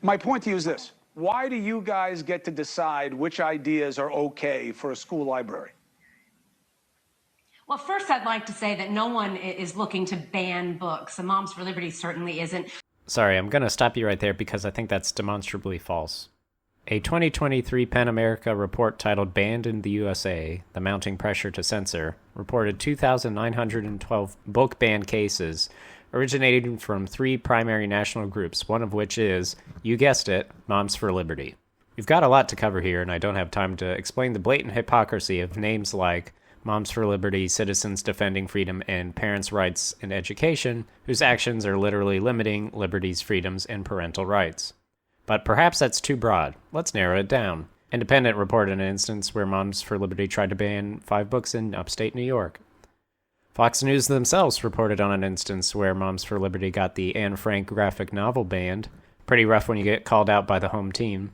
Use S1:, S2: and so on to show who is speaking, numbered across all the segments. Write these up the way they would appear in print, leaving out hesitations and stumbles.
S1: My point to you is this. Why do you guys get to decide which ideas are okay for a school library?
S2: Well, first, I'd like to say that no one is looking to ban books. And Moms for Liberty certainly isn't.
S3: Sorry, I'm going to stop you right there because I think that's demonstrably false. A 2023 PEN America report titled Banned in the USA, The Mounting Pressure to Censor, reported 2,912 book ban cases originating from 3 primary national groups, one of which is, you guessed it, Moms for Liberty. We've got a lot to cover here, and I don't have time to explain the blatant hypocrisy of names like Moms for Liberty, Citizens Defending Freedom, and Parents' Rights in Education, whose actions are literally limiting liberties, freedoms, and parental rights. But perhaps that's too broad. Let's narrow it down. Independent reported an instance where Moms for Liberty tried to ban 5 books in upstate New York. Fox News themselves reported on an instance where Moms for Liberty got the Anne Frank graphic novel banned. Pretty rough when you get called out by the home team.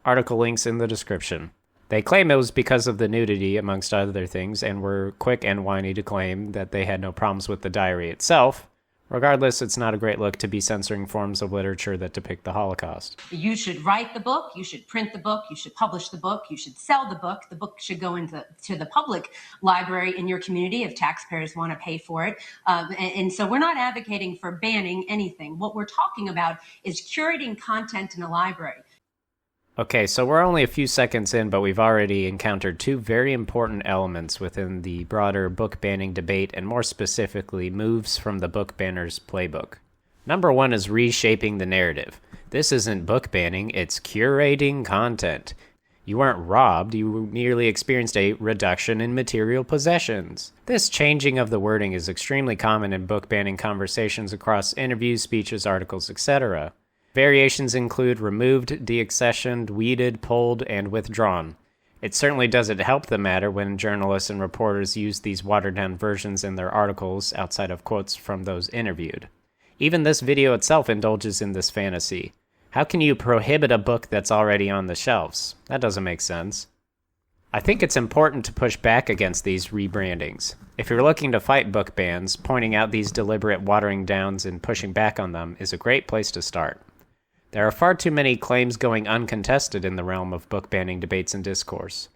S3: Article links in the description. They claim it was because of the nudity, amongst other things, and were quick and whiny to claim that they had no problems with the diary itself. Regardless, it's not a great look to be censoring forms of literature that depict the Holocaust.
S2: You should write the book, you should print the book, you should publish the book, you should sell the book should go into the public library in your community if taxpayers want to pay for it. And so we're not advocating for banning anything. What we're talking about is curating content in a library.
S3: Okay, so we're only a few seconds in, but we've already encountered 2 very important elements within the broader book banning debate, and more specifically, moves from the book banner's playbook. Number 1 is reshaping the narrative. This isn't book banning, it's curating content. You weren't robbed, you merely experienced a reduction in material possessions. This changing of the wording is extremely common in book banning conversations across interviews, speeches, articles, etc. Variations include removed, deaccessioned, weeded, pulled, and withdrawn. It certainly doesn't help the matter when journalists and reporters use these watered-down versions in their articles outside of quotes from those interviewed. Even this video itself indulges in this fantasy. How can you prohibit a book that's already on the shelves? That doesn't make sense. I think it's important to push back against these rebrandings. If you're looking to fight book bans, pointing out these deliberate watering downs and pushing back on them is a great place to start. There are far too many claims going uncontested in the realm of book banning debates and discourse.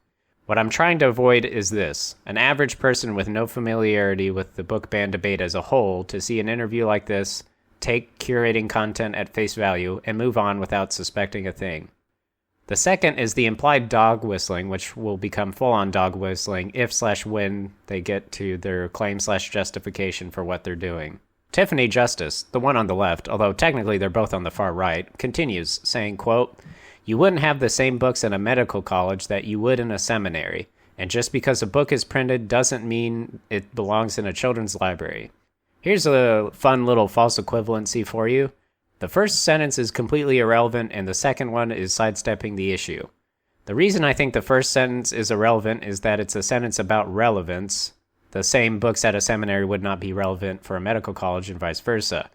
S3: What I'm trying to avoid is this: an average person with no familiarity with the book ban debate as a whole to see an interview like this, take curating content at face value, and move on without suspecting a thing. The second is the implied dog whistling, which will become full-on dog whistling if/when they get to their claim/justification for what they're doing. Tiffany Justice, the one on the left, although technically they're both on the far right, continues, saying, quote, "You wouldn't have the same books in a medical college that you would in a seminary, and just because a book is printed doesn't mean it belongs in a children's library." Here's a fun little false equivalency for you. The first sentence is completely irrelevant, and the second one is sidestepping the issue. The reason I think the first sentence is irrelevant is that it's a sentence about relevance. The same books at a seminary would not be relevant for a medical college and vice versa.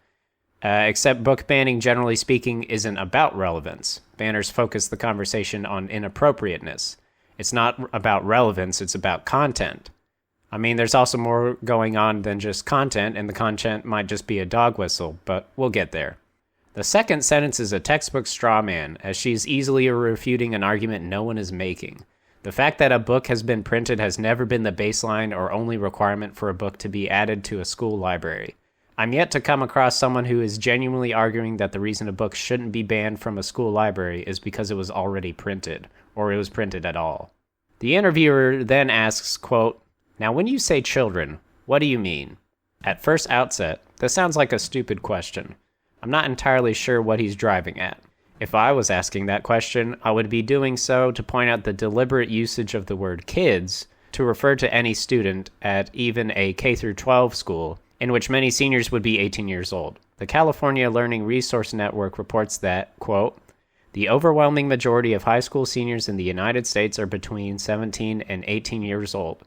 S3: Except book banning, generally speaking, isn't about relevance. Banners focus the conversation on inappropriateness. It's not about relevance, it's about content. I mean, there's also more going on than just content, and the content might just be a dog whistle, but we'll get there. The second sentence is a textbook straw man, as she's easily refuting an argument no one is making. The fact that a book has been printed has never been the baseline or only requirement for a book to be added to a school library. I'm yet to come across someone who is genuinely arguing that the reason a book shouldn't be banned from a school library is because it was already printed, or it was printed at all. The interviewer then asks, quote, "Now when you say children, what do you mean?" At first outset, this sounds like a stupid question. I'm not entirely sure what he's driving at. If I was asking that question, I would be doing so to point out the deliberate usage of the word kids to refer to any student at even a K-12 school, in which many seniors would be 18 years old. The California Learning Resource Network reports that, quote, "The overwhelming majority of high school seniors in the United States are between 17 and 18 years old.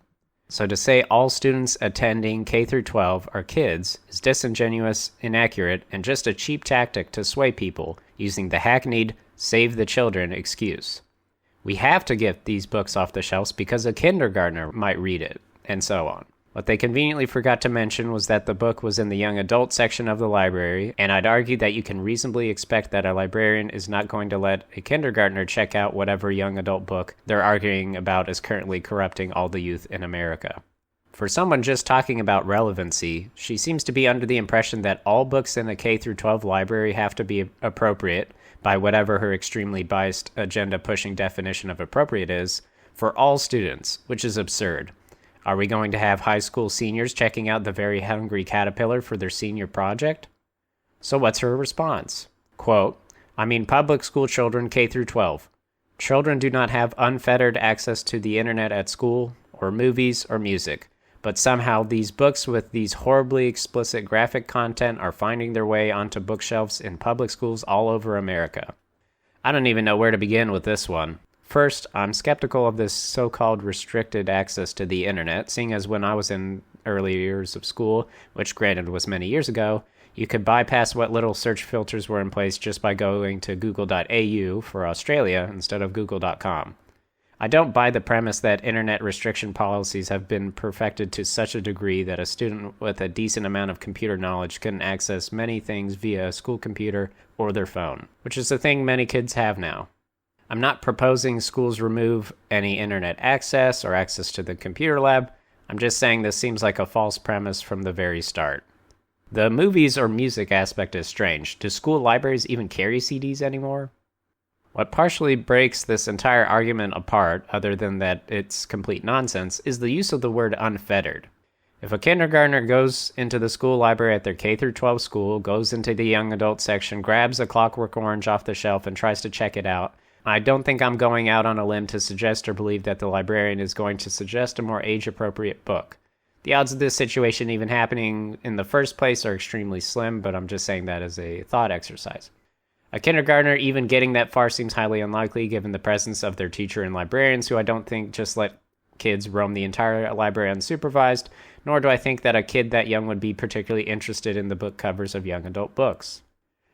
S3: So to say all students attending K-12 are kids is disingenuous, inaccurate, and just a cheap tactic to sway people using the hackneyed save the children excuse. We have to get these books off the shelves because a kindergartner might read it," and so on. What they conveniently forgot to mention was that the book was in the young adult section of the library, and I'd argue that you can reasonably expect that a librarian is not going to let a kindergartner check out whatever young adult book they're arguing about is currently corrupting all the youth in America. For someone just talking about relevancy, she seems to be under the impression that all books in a K-12 library have to be appropriate, by whatever her extremely biased agenda-pushing definition of appropriate is, for all students, which is absurd. Are we going to have high school seniors checking out The Very Hungry Caterpillar for their senior project? So what's her response? Quote, I mean public school children K through 12. Children do not have unfettered access to the internet at school, or movies, or music. But somehow these books with these horribly explicit graphic content are finding their way onto bookshelves in public schools all over America. I don't even know where to begin with this one. First, I'm skeptical of this so-called restricted access to the internet, seeing as when I was in early years of school, which granted was many years ago, you could bypass what little search filters were in place just by going to google.au for Australia instead of google.com. I don't buy the premise that internet restriction policies have been perfected to such a degree that a student with a decent amount of computer knowledge can access many things via a school computer or their phone, which is a thing many kids have now. I'm not proposing schools remove any internet access or access to the computer lab. I'm just saying this seems like a false premise from the very start. The movies or music aspect is strange. Do school libraries even carry CDs anymore? What partially breaks this entire argument apart, other than that it's complete nonsense, is the use of the word unfettered. If a kindergartner goes into the school library at their K-12 school, goes into the young adult section, grabs a Clockwork Orange off the shelf and tries to check it out, I don't think I'm going out on a limb to suggest or believe that the librarian is going to suggest a more age-appropriate book. The odds of this situation even happening in the first place are extremely slim, but I'm just saying that as a thought exercise. A kindergartner even getting that far seems highly unlikely given the presence of their teacher and librarians, who I don't think just let kids roam the entire library unsupervised, nor do I think that a kid that young would be particularly interested in the book covers of young adult books.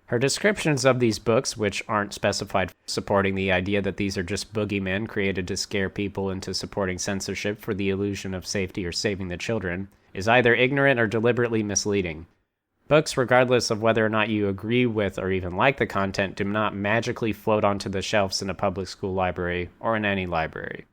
S3: Her descriptions of these books, which aren't specified, supporting the idea that these are just boogeymen created to scare people into supporting censorship for the illusion of safety or saving the children, is either ignorant or deliberately misleading. Books, regardless of whether or not you agree with or even like the content, do not magically float onto the shelves in a public school library or in any library.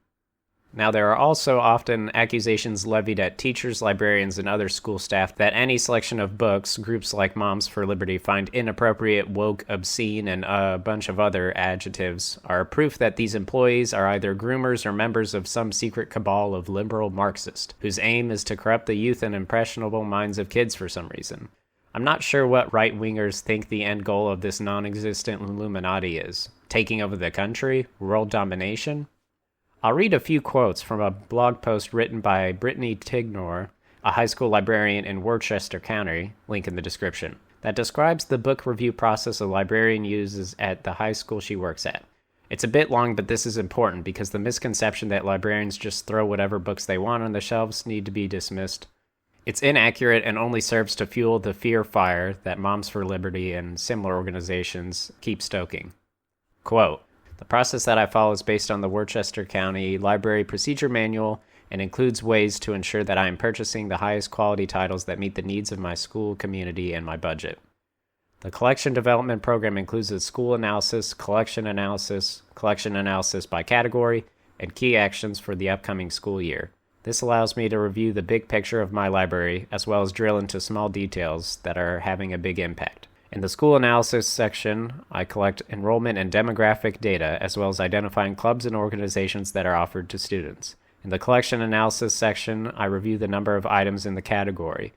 S3: Now, there are also often accusations levied at teachers, librarians, and other school staff that any selection of books groups like Moms for Liberty find inappropriate, woke, obscene, and a bunch of other adjectives are proof that these employees are either groomers or members of some secret cabal of liberal Marxists, whose aim is to corrupt the youth and impressionable minds of kids for some reason. I'm not sure what right-wingers think the end goal of this non-existent Illuminati is. Taking over the country? World domination? I'll read a few quotes from a blog post written by Brittany Tignor, a high school librarian in Worcester County, link in the description, that describes the book review process a librarian uses at the high school she works at. It's a bit long, but this is important because the misconception that librarians just throw whatever books they want on the shelves need to be dismissed. It's inaccurate and only serves to fuel the fear fire that Moms for Liberty and similar organizations keep stoking. Quote, the process that I follow is based on the Worcester County Library Procedure Manual and includes ways to ensure that I am purchasing the highest quality titles that meet the needs of my school community and my budget. The collection development program includes a school analysis, collection analysis by category, and key actions for the upcoming school year. This allows me to review the big picture of my library, as well as drill into small details that are having a big impact. In the school analysis section, I collect enrollment and demographic data, as well as identifying clubs and organizations that are offered to students. In the collection analysis section, I review the number of items in the category,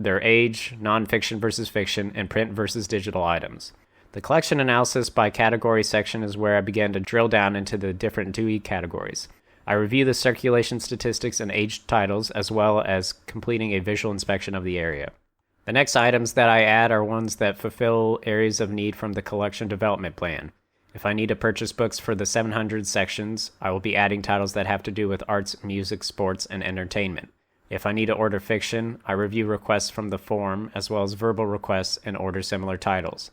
S3: their age, nonfiction versus fiction, and print versus digital items. The collection analysis by category section is where I began to drill down into the different Dewey categories. I review the circulation statistics and aged titles, as well as completing a visual inspection of the area. The next items that I add are ones that fulfill areas of need from the collection development plan. If I need to purchase books for the 700 sections, I will be adding titles that have to do with arts, music, sports, and entertainment. If I need to order fiction, I review requests from the form, as well as verbal requests, and order similar titles.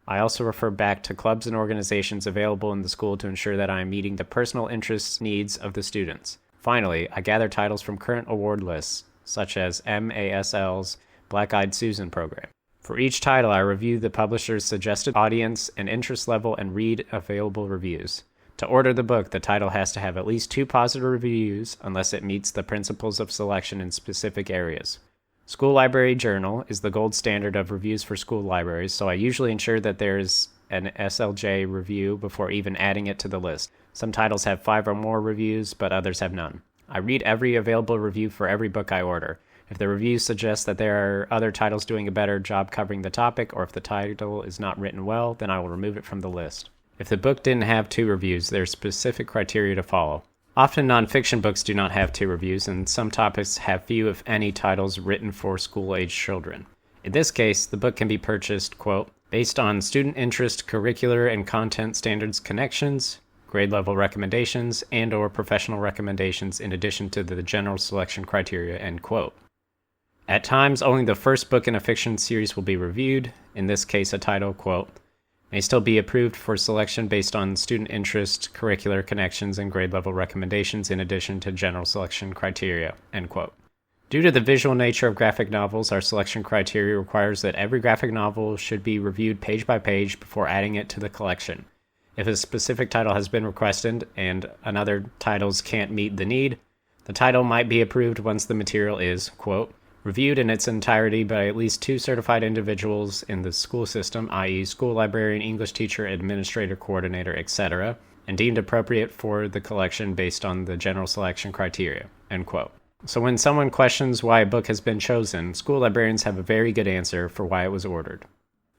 S3: I also refer back to clubs and organizations available in the school to ensure that I am meeting the personal interests needs of the students. Finally, I gather titles from current award lists, such as MASL's Black Eyed Susan program. For each title, I review the publisher's suggested audience and interest level and read available reviews. To order the book, the title has to have at least 2 positive reviews unless it meets the principles of selection in specific areas. School Library Journal is the gold standard of reviews for school libraries, so I usually ensure that there is an SLJ review before even adding it to the list. Some titles have 5 or more reviews, but others have none. I read every available review for every book I order. If the review suggests that there are other titles doing a better job covering the topic, or if the title is not written well, then I will remove it from the list. If the book didn't have 2 reviews, there are specific criteria to follow. Often nonfiction books do not have 2 reviews, and some topics have few, if any, titles written for school-age children. In this case, the book can be purchased, quote, based on student interest, curricular and content standards connections, grade level recommendations, and or professional recommendations in addition to the general selection criteria, end quote. At times, only the first book in a fiction series will be reviewed. In this case, a title, quote, may still be approved for selection based on student interest, curricular connections, and grade level recommendations in addition to general selection criteria, end quote. Due to the visual nature of graphic novels, our selection criteria requires that every graphic novel should be reviewed page by page before adding it to the collection. If a specific title has been requested and another titles can't meet the need, the title might be approved once the material is, quote, reviewed in its entirety by at least 2 certified individuals in the school system, i.e. school librarian, English teacher, administrator, coordinator, etc., and deemed appropriate for the collection based on the general selection criteria, end quote. So when someone questions why a book has been chosen, school librarians have a very good answer for why it was ordered.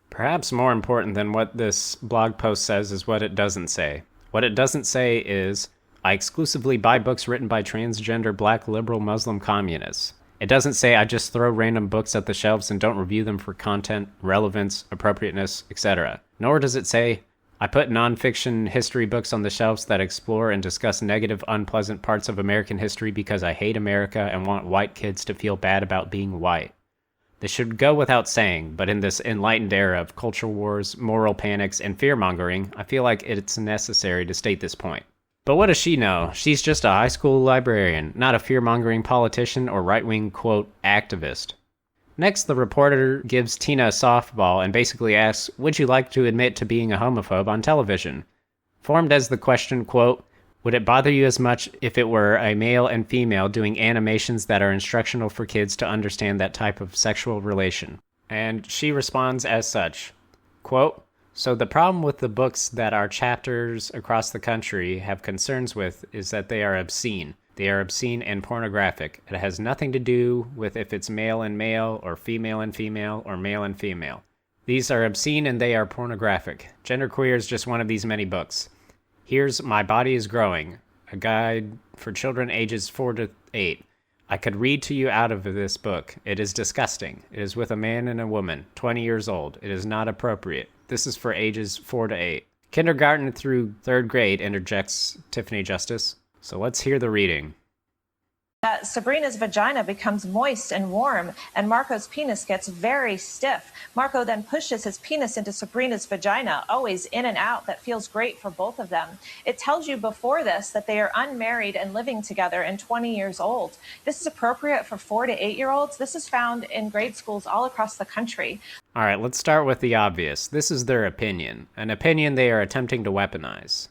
S3: Perhaps more important than what this blog post says is what it doesn't say. What it doesn't say is, I exclusively buy books written by transgender black liberal Muslim communists. It doesn't say I just throw random books at the shelves and don't review them for content, relevance, appropriateness, etc. Nor does it say I put nonfiction history books on the shelves that explore and discuss negative, unpleasant parts of American history because I hate America and want white kids to feel bad about being white. This should go without saying, but in this enlightened era of culture wars, moral panics, and fear-mongering, I feel like it's necessary to state this point. But what does she know? She's just a high school librarian, not a fear-mongering politician or right-wing, quote, activist. Next, the reporter gives Tina a softball and basically asks, would you like to admit to being a homophobe on television? Formed as the question, quote, would it bother you as much if it were a male and female doing animations that are instructional for kids to understand that type of sexual relation? And she responds as such, quote, so the problem with the books that our chapters across the country have concerns with is that they are obscene. They are obscene and pornographic. It has nothing to do with if it's male and male, or female and female, or male and female. These are obscene and they are pornographic. Genderqueer is just one of these many books. Here's My Body is Growing, a guide for children ages 4 to 8. I could read to you out of this book. It is disgusting. It is with a man and a woman, 20 years old. It is not appropriate. This is for ages 4 to 8. Kindergarten through 3rd grade, interjects Tiffany Justice. So let's hear the reading.
S4: Sabrina's vagina becomes moist and warm, and Marco's penis gets very stiff. Marco then pushes his penis into Sabrina's vagina, always in and out. That feels great for both of them. It tells you before this that they are unmarried and living together and 20 years old. This is appropriate for 4 to 8-year-olds. This is found in grade schools all across the country.
S3: All right, let's start with the obvious. This is their opinion, an opinion they are attempting to weaponize.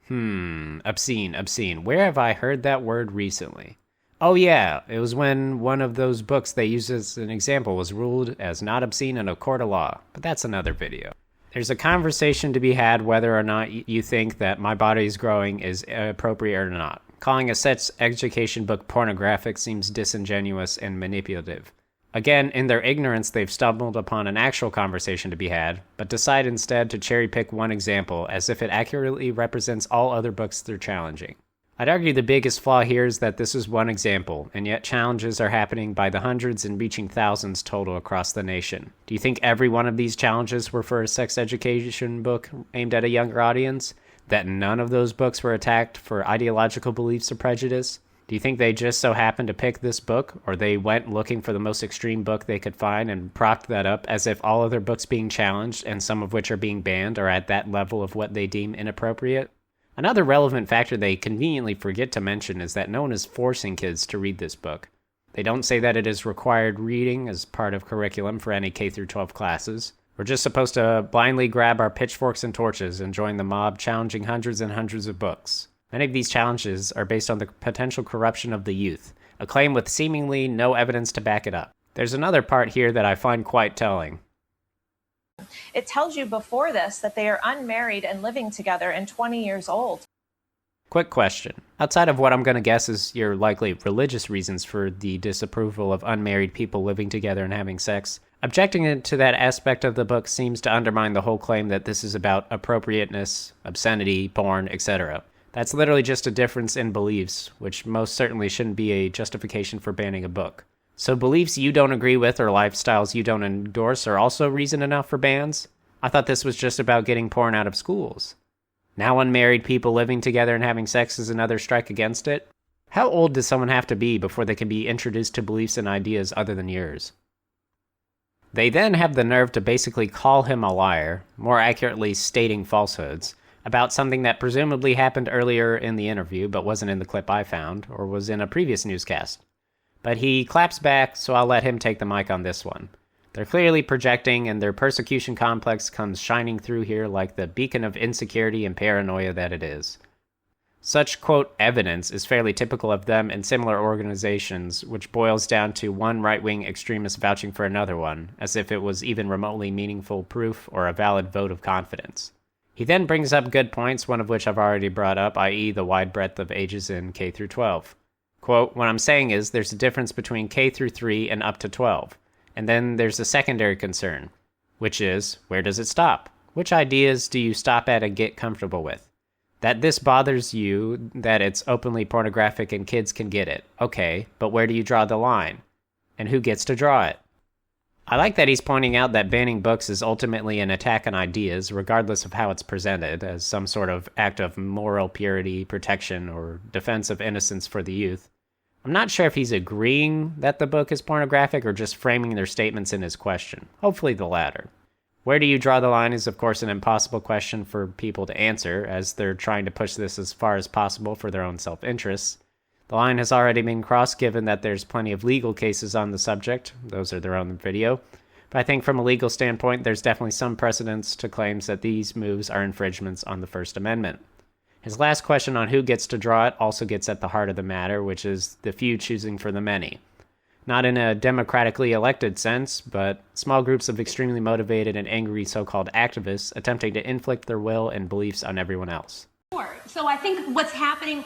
S3: Obscene. Where have I heard that word recently? Oh yeah, it was when one of those books they used as an example was ruled as not obscene in a court of law, but that's another video. There's a conversation to be had whether or not you think that My Body is Growing is appropriate or not. Calling a sex education book pornographic seems disingenuous and manipulative. Again, in their ignorance, they've stumbled upon an actual conversation to be had, but decide instead to cherry-pick one example as if it accurately represents all other books they're challenging. I'd argue the biggest flaw here is that this is one example, and yet challenges are happening by the hundreds and reaching thousands total across the nation. Do you think every one of these challenges were for a sex education book aimed at a younger audience? That none of those books were attacked for ideological beliefs or prejudice? Do you think they just so happened to pick this book, or they went looking for the most extreme book they could find and propped that up as if all other books being challenged, and some of which are being banned, are at that level of what they deem inappropriate? Another relevant factor they conveniently forget to mention is that no one is forcing kids to read this book. They don't say that it is required reading as part of curriculum for any K through 12 classes. We're just supposed to blindly grab our pitchforks and torches and join the mob challenging hundreds and hundreds of books. Many of these challenges are based on the potential corruption of the youth, a claim with seemingly no evidence to back it up. There's another part here that I find quite telling.
S4: It tells you before this that they are unmarried and living together and 20 years old.
S3: Quick question. Outside of what I'm going to guess is your likely religious reasons for the disapproval of unmarried people living together and having sex, objecting to that aspect of the book seems to undermine the whole claim that this is about appropriateness, obscenity, porn, etc. That's literally just a difference in beliefs, which most certainly shouldn't be a justification for banning a book. So beliefs you don't agree with or lifestyles you don't endorse are also reason enough for bans? I thought this was just about getting porn out of schools. Now unmarried people living together and having sex is another strike against it? How old does someone have to be before they can be introduced to beliefs and ideas other than yours? They then have the nerve to basically call him a liar, more accurately stating falsehoods, about something that presumably happened earlier in the interview but wasn't in the clip I found, or was in a previous newscast. But he claps back, so I'll let him take the mic on this one. They're clearly projecting, and their persecution complex comes shining through here like the beacon of insecurity and paranoia that it is. Such, quote, evidence is fairly typical of them and similar organizations, which boils down to one right-wing extremist vouching for another one, as if it was even remotely meaningful proof or a valid vote of confidence. He then brings up good points, one of which I've already brought up, i.e. the wide breadth of ages in K through 12. Quote, what I'm saying is there's a difference between K through 3 and up to 12. And then there's a secondary concern, which is, where does it stop? Which ideas do you stop at and get comfortable with? That this bothers you, that it's openly pornographic and kids can get it. Okay, but where do you draw the line? And who gets to draw it? I like that he's pointing out that banning books is ultimately an attack on ideas, regardless of how it's presented, as some sort of act of moral purity, protection, or defense of innocence for the youth. I'm not sure if he's agreeing that the book is pornographic or just framing their statements in his question. Hopefully the latter. Where do you draw the line is of course an impossible question for people to answer, as they're trying to push this as far as possible for their own self-interests. The line has already been crossed given that there's plenty of legal cases on the subject. Those are their own video. But I think from a legal standpoint, there's definitely some precedence to claims that these moves are infringements on the First Amendment. His last question on who gets to draw it also gets at the heart of the matter, which is the few choosing for the many. Not in a democratically elected sense, but small groups of extremely motivated and angry so-called activists attempting to inflict their will and beliefs on everyone else.
S2: So I think what's happening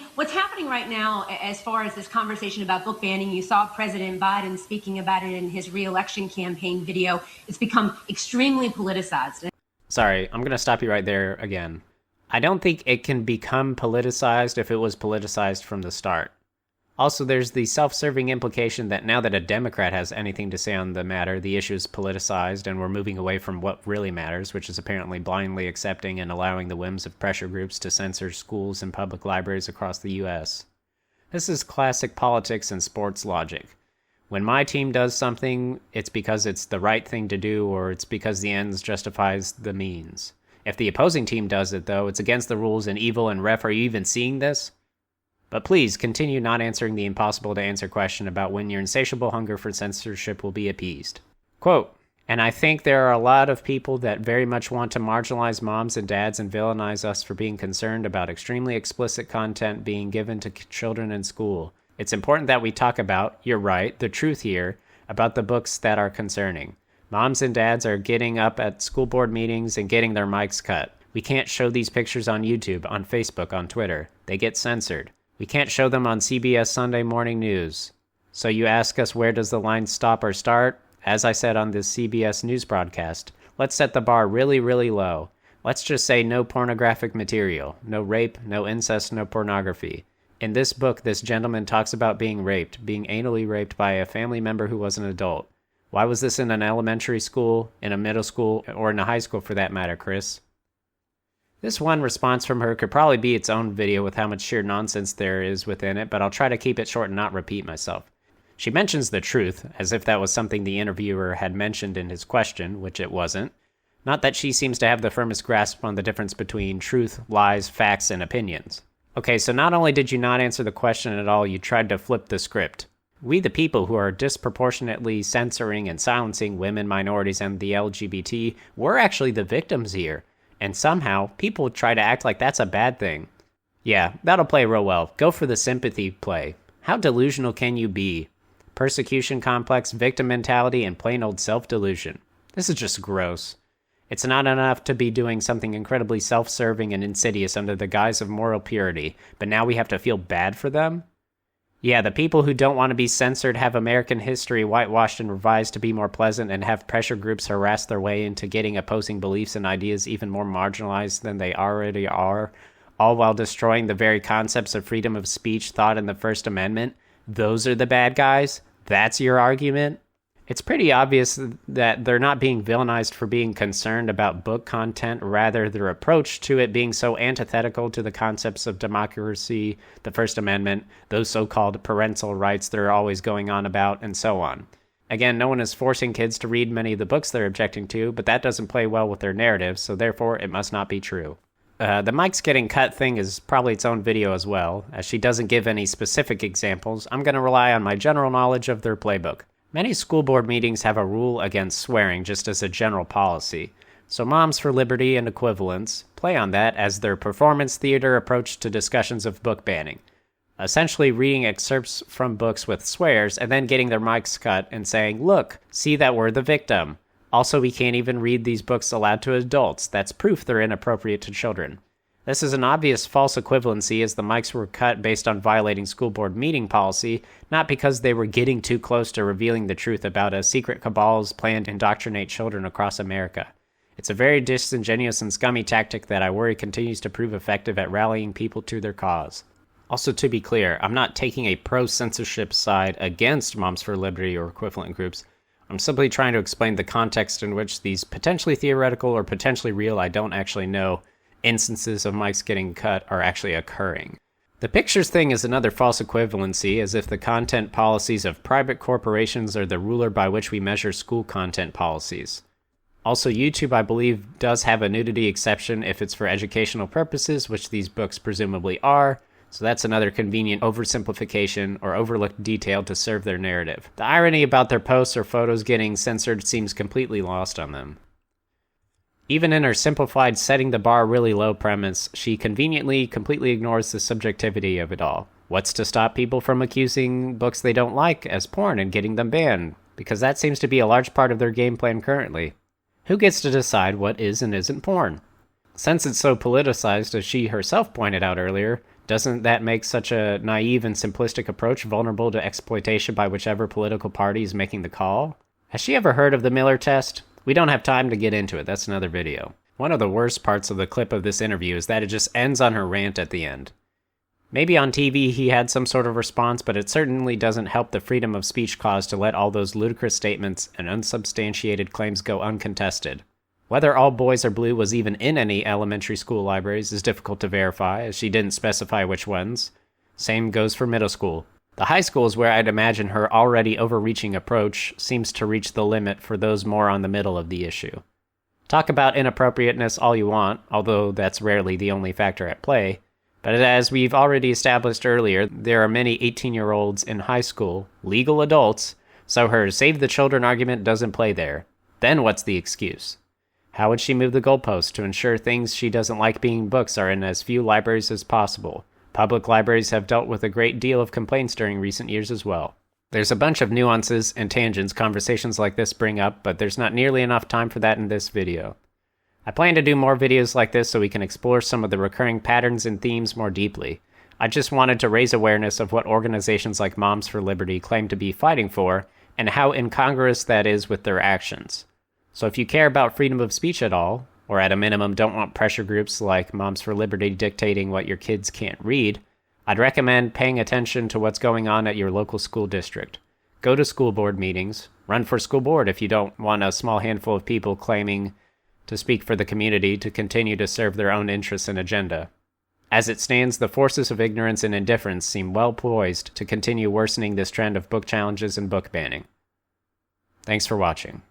S2: right now, as far as this conversation about book banning, you saw President Biden speaking about it in his re-election campaign video. It's become extremely politicized.
S3: Sorry, I'm going to stop you right there again. I don't think it can become politicized if it was politicized from the start. Also, there's the self-serving implication that now that a Democrat has anything to say on the matter, the issue is politicized and we're moving away from what really matters, which is apparently blindly accepting and allowing the whims of pressure groups to censor schools and public libraries across the U.S. This is classic politics and sports logic. When my team does something, it's because it's the right thing to do or it's because the ends justifies the means. If the opposing team does it, though, it's against the rules and evil, and ref, are you even seeing this? But please, continue not answering the impossible-to-answer question about when your insatiable hunger for censorship will be appeased. Quote, and I think there are a lot of people that very much want to marginalize moms and dads and villainize us for being concerned about extremely explicit content being given to children in school. It's important that we talk about, you're right, the truth here, about the books that are concerning. Moms and dads are getting up at school board meetings and getting their mics cut. We can't show these pictures on YouTube, on Facebook, on Twitter. They get censored. We can't show them on CBS Sunday Morning News. So you ask us, where does the line stop or start? As I said on this CBS News broadcast, let's set the bar really, really low. Let's just say no pornographic material, no rape, no incest, no pornography. In this book, this gentleman talks about being raped, being anally raped by a family member who was an adult. Why was this in an elementary school, in a middle school, or in a high school for that matter, Chris? This one response from her could probably be its own video with how much sheer nonsense there is within it, but I'll try to keep it short and not repeat myself. She mentions the truth, as if that was something the interviewer had mentioned in his question, which it wasn't. Not that she seems to have the firmest grasp on the difference between truth, lies, facts, and opinions. Okay, so not only did you not answer the question at all, you tried to flip the script. We, the people who are disproportionately censoring and silencing women, minorities, and the LGBT, we're actually the victims here. And somehow, people try to act like that's a bad thing. Yeah, that'll play real well. Go for the sympathy play. How delusional can you be? Persecution complex, victim mentality, and plain old self-delusion. This is just gross. It's not enough to be doing something incredibly self-serving and insidious under the guise of moral purity, but now we have to feel bad for them? Yeah, the people who don't want to be censored have American history whitewashed and revised to be more pleasant and have pressure groups harass their way into getting opposing beliefs and ideas even more marginalized than they already are, all while destroying the very concepts of freedom of speech, thought, and the First Amendment. Those are the bad guys? That's your argument? It's pretty obvious that they're not being villainized for being concerned about book content, rather their approach to it being so antithetical to the concepts of democracy, the First Amendment, those so-called parental rights they're always going on about, and so on. Again, no one is forcing kids to read many of the books they're objecting to, but that doesn't play well with their narrative, so therefore it must not be true. The mic's getting cut thing is probably its own video as well. As she doesn't give any specific examples, I'm going to rely on my general knowledge of their playbook. Many school board meetings have a rule against swearing just as a general policy, so Moms for Liberty and equivalents play on that as their performance theater approach to discussions of book banning, essentially reading excerpts from books with swears and then getting their mics cut and saying, "Look, see that we're the victim. Also, we can't even read these books aloud to adults. That's proof they're inappropriate to children." This is an obvious false equivalency, as the mics were cut based on violating school board meeting policy, not because they were getting too close to revealing the truth about a secret cabal's plan to indoctrinate children across America. It's a very disingenuous and scummy tactic that I worry continues to prove effective at rallying people to their cause. Also, to be clear, I'm not taking a pro-censorship side against Moms for Liberty or equivalent groups. I'm simply trying to explain the context in which these potentially theoretical or potentially real, I don't actually know, instances of mics getting cut are actually occurring. The pictures thing is another false equivalency, as if the content policies of private corporations are the ruler by which we measure school content policies. Also, YouTube, I believe, does have a nudity exception if it's for educational purposes, which these books presumably are, so that's another convenient oversimplification or overlooked detail to serve their narrative. The irony about their posts or photos getting censored seems completely lost on them. Even in her simplified setting the bar really low premise, she conveniently completely ignores the subjectivity of it all. What's to stop people from accusing books they don't like as porn and getting them banned? Because that seems to be a large part of their game plan currently. Who gets to decide what is and isn't porn? Since it's so politicized, as she herself pointed out earlier, doesn't that make such a naive and simplistic approach vulnerable to exploitation by whichever political party is making the call? Has she ever heard of the Miller test? We don't have time to get into it, that's another video. One of the worst parts of the clip of this interview is that it just ends on her rant at the end. Maybe on TV he had some sort of response, but it certainly doesn't help the freedom of speech cause to let all those ludicrous statements and unsubstantiated claims go uncontested. Whether All Boys Are Blue was even in any elementary school libraries is difficult to verify, as she didn't specify which ones. Same goes for middle school. The high school is where I'd imagine her already overreaching approach seems to reach the limit for those more on the middle of the issue. Talk about inappropriateness all you want, although that's rarely the only factor at play, but as we've already established earlier, there are many 18-year-olds in high school, legal adults, so her save the children argument doesn't play there. Then what's the excuse? How would she move the goalposts to ensure things she doesn't like being books are in as few libraries as possible? Public libraries have dealt with a great deal of complaints during recent years as well. There's a bunch of nuances and tangents conversations like this bring up, but there's not nearly enough time for that in this video. I plan to do more videos like this so we can explore some of the recurring patterns and themes more deeply. I just wanted to raise awareness of what organizations like Moms for Liberty claim to be fighting for, and how incongruous that is with their actions. So if you care about freedom of speech at all, or at a minimum don't want pressure groups like Moms for Liberty dictating what your kids can't read, I'd recommend paying attention to what's going on at your local school district. Go to school board meetings, run for school board if you don't want a small handful of people claiming to speak for the community to continue to serve their own interests and agenda. As it stands, the forces of ignorance and indifference seem well poised to continue worsening this trend of book challenges and book banning. Thanks for watching.